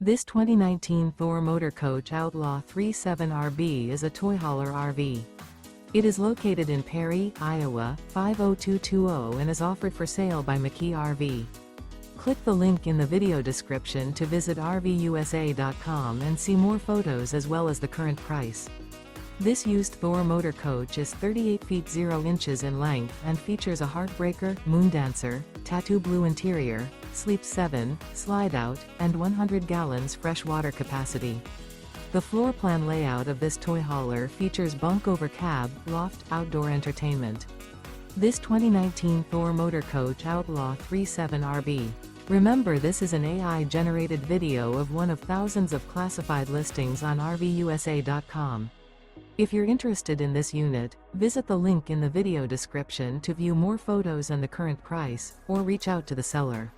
This 2019 Thor Motor Coach Outlaw 37RB is a toy hauler RV. It is located in Perry, Iowa, 50220 and is offered for sale by McKee RV. Click the link in the video description to visit RVUSA.com and see more photos as well as the current price. This used Thor Motor Coach is 38 feet 0 inches in length and features a Heartbreaker, Moondancer, tattoo blue interior, sleep 7, Slideout, and 100 gallons fresh water capacity. The floor plan layout of this toy hauler features Bunk Over Cab, Loft, outdoor entertainment. This 2019 Thor Motor Coach Outlaw 37RB. Remember, this is an AI-generated video of one of thousands of classified listings on RVUSA.com. If you're interested in this unit, visit the link in the video description to view more photos and the current price, or reach out to the seller.